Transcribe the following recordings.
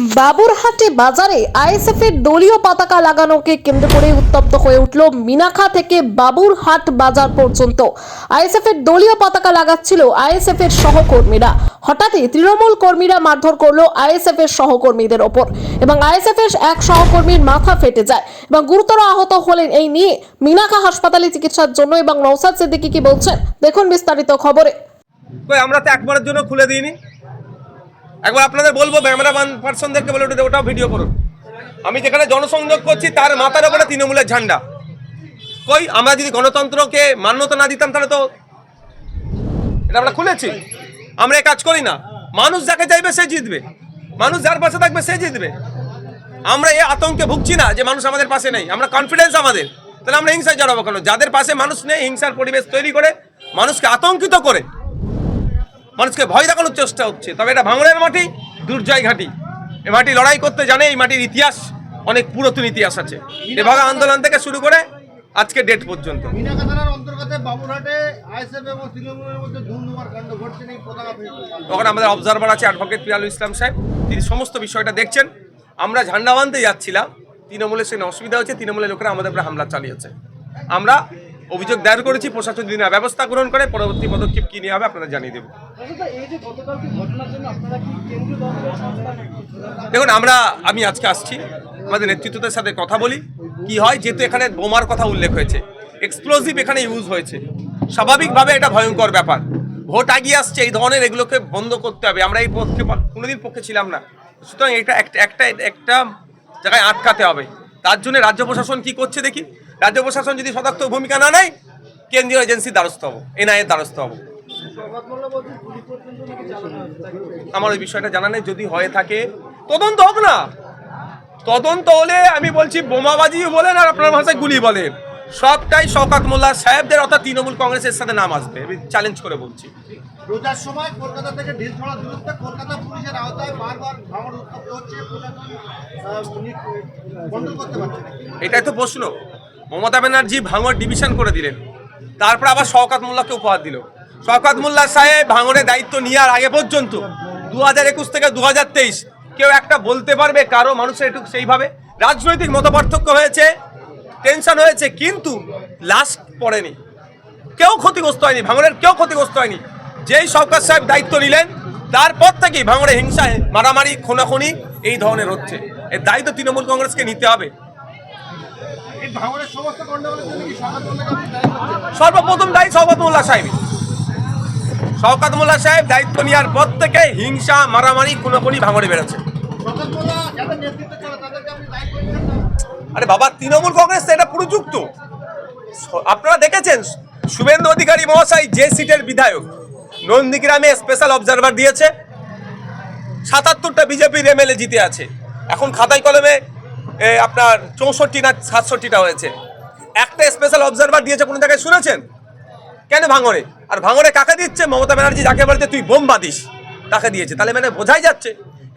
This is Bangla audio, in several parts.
বাবুরহাটে বাজারে আইএসএফের দলীয় পতাকা লাগানোকে কেন্দ্র করে উত্তপ্ত হয়ে উঠল মিনাখা থেকে বাবুরহাট বাজার পর্যন্ত। আইএসএফের দলীয় পতাকা লাগাচ্ছিল আইএসএফের সহকর্মীরা। হঠাৎই তৃণমূল কর্মীরা মারধর করলো আইএসএফের সহকর্মীদের ওপর এবং আইএসএফের এক সহকর্মীর মাথা ফেটে যায় এবং গুরুতর আহত হলেন। এই নিয়ে মিনাখা হাসপাতালে চিকিৎসার জন্য এবং নওসাদ সিদ্দিকী কি বলছেন দেখুন বিস্তারিত খবরে। আমরা তো একবারের জন্য খুলে দিইনি, একবার আপনাদের বলবো ক্যামেরাম্যান পার্সনদেরকে বলে ওটাও ভিডিও করুন। আমি যেখানে জনসংযোগ করছি তার মাথার উপরে তৃণমূলের ঝান্ডা। কই আমরা যদি গণতন্ত্রকে মান্যতা না দিতাম তাহলে তো এটা আমরা খুলেছি। আমরা এই কাজ করি না। মানুষ যাকে চাইবে সে জিতবে, মানুষ যার পাশে থাকবে সে জিতবে। আমরা এই আতঙ্কে ভুগছি না যে মানুষ আমাদের পাশে নেই, আমরা কনফিডেন্স আমাদের। তাহলে আমরা হিংসায় জড়াবো কেন? যাদের পাশে মানুষ নেই হিংসার পরিবেশ তৈরি করে মানুষকে আতঙ্কিত করে মানুষকে ভয় দেখানোর চেষ্টা হচ্ছে। তবে এটা ভাঙড়ের মাটি, দুর্জয় ঘাটি। এই মাটি লড়াই করতে জানে, এই মাটির ইতিহাস অনেক পুরাতন ইতিহাস আছে। এভাবে আন্দোলন থেকে শুরু করে আজকে ডেট পর্যন্ত। মিনাখা থানার অন্তর্গত বাবুরহাটে আইএসএফ এবং তৃণমূলের মধ্যে ধুমধুমার কাণ্ড ঘটছে। এই পতাকা ওখানে আমাদের অবজারভার আছে অ্যাডভোকেট পিয়ালু ইসলাম সাহেব, তিনি সমস্ত বিষয়টা দেখছেন। আমরা ঝান্ডা বাঁধতে যাচ্ছিলাম, তৃণমূলের সেখানে অসুবিধা হচ্ছে, তৃণমূলের লোকেরা আমাদের উপরে হামলা চালিয়েছে। আমরা অভিযোগ দায়ের করেছি, প্রশাসন যদি না ব্যবস্থা গ্রহণ করে পরবর্তী পদক্ষেপ কি নেওয়া হবে আপনাদের জানিয়ে দেবো। দেখুন আমি আজকে আসছি, আমাদের নেতৃত্বদের সাথে কথা বলি কি হয়। যেহেতু এখানে বোমার কথা উল্লেখ হয়েছে, এক্সপ্লোজিভ এখানে ইউজ হয়েছে, স্বাভাবিকভাবে এটা ভয়ঙ্কর ব্যাপার। ভোট আগিয়ে আসছে, এই ধরনের এগুলোকে বন্ধ করতে হবে। আমরা এই পক্ষে কোনোদিন পক্ষে ছিলাম না, সুতরাং এটা একটা জায়গায় আটকাতে হবে। তার জন্য রাজ্য প্রশাসন কি করছে দেখি। রাজ্য প্রশাসন যদি সদর্থক ভূমিকা না নেয়, কেন্দ্রীয় এজেন্সির দ্বারস্থ হবো, এনআইএর দ্বারস্থ হবো। আমার ওই বিষয়টা জানা নেই। যদি হয়ে থাকে তদন্ত হোক না, তদন্ত হলে আমি বলছি বোমাবাজি বলেন আর আপনার ভাষায় গুলি বলেন, সবটাই শওকত মোল্লা সাহেবদের অর্থাৎ তৃণমূল কংগ্রেসের সাথে নাম আসবে। আমি চ্যালেঞ্জ করে বলছি। রোজার সময় কলকাতা থেকে ঢিল ছড়া দূরত্বে কলকাতা পুলিশের আওতায় বারবার ভাঙড় উত্তপ্ত হচ্ছে, কন্ট্রোল করতে পারছে না। এটাই তো প্রশ্ন। মমতা ব্যানার্জি ভাঙড় ডিভিশন করে দিলেন, তারপর আবার শওকত মোল্লাকে উপহার দিল। শওকত মোল্লা সাহেব ভাঙড়ের দায়িত্ব নেওয়ার আগে পর্যন্ত 2021 থেকে 2023 কেউ একটা বলতে পারবে কারো মানুষের একটু সেইভাবে রাজনৈতিক মতপার্থক্য হয়েছে, টেনশন হয়েছে, কিন্তু লাশ পড়েনি, কেউ ক্ষতিগ্রস্ত হয়নি, ভাঙড়ের কেউ ক্ষতিগ্রস্ত হয়নি। যেই শওকত সাহেব দায়িত্ব নিলেন তারপর থেকেই ভাঙড়ে হিংসায় মারামারি খুনাখুনি এই ধরনের হচ্ছে। এর দায়িত্ব তৃণমূল কংগ্রেসকে নিতে হবে। সর্বপ্রথম দায়ী শওকত মোল্লা সাহেব। শওকত মোল্লা সাহেব দায়িত্ব নেওয়ার পর থেকে হিংসা মারামারি খুনাখুনি ভাঙড়ে বেড়েছে। আরে বাবা, তৃণমূল কংগ্রেস এটা পুরো যুক্ত। আপনারা দেখেছেন শুভেন্দু অধিকারী মহাশয় যে সিটের বিধায়ক নন্দীগ্রামে স্পেশাল অবজারভার দিয়েছে, 77টা বিজেপির এমএলএ জিতে আছে। এখন খাতায় কলমে আপনার 64 না 67টা হয়েছে। একটা স্পেশাল অবজারভার দিয়েছে কোনো জায়গায় শুনেছেন? কেন ভাঙড়ে? আর ভাঙড়ে কাকে দিচ্ছে? মমতা ব্যানার্জি যাকে বলতে তুই বোম বাঁধিস তাকে দিয়েছে। তাহলে মানে বোঝাই যাচ্ছে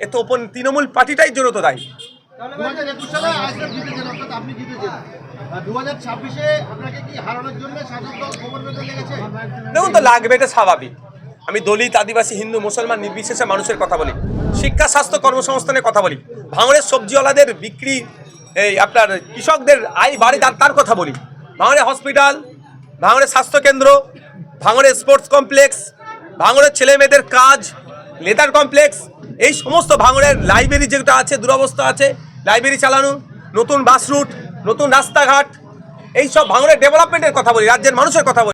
এ তো ওপেন তৃণমূল পার্টিটাই জড়িত দায়ী। 2021 সালে আইএসএফ জিতেছেন, অর্থাৎ আপনি জিতেছেন। 2026-এ আপনাকে কি হারানোর জন্য শাসক দল খবর পেতে লেগেছে? দেখুন তো লাগবে, এটা স্বাভাবিক। আমি দলিত, আদিবাসী, হিন্দু, মুসলমান নির্বিশেষে মানুষের কথা বলি, শিক্ষা, স্বাস্থ্য, কর্মসংস্থানের কথা বলি, ভাঙড়ের সবজিওয়ালাদের বিক্রি, এই আপনার কৃষকদের আয় বাড়ি তার কথা বলি, ভাঙড়ে হসপিটাল, ভাঙড়ের স্বাস্থ্যকেন্দ্র, ভাঙড়ের স্পোর্টস কমপ্লেক্স, ভাঙড়ের ছেলে মেয়েদের কাজ, লেদার কমপ্লেক্স, এই সমস্ত ভাঙড়ের লাইব্রেরি যেটা আছে দুরবস্থা আছে, লাইব্রেরি চালানো, নতুন বাস রুট, নতুন রাস্তাঘাট, এই সব ভাঙড়ের ডেভেলপমেন্টের কথা বলি, রাজ্যের মানুষের কথা বলি।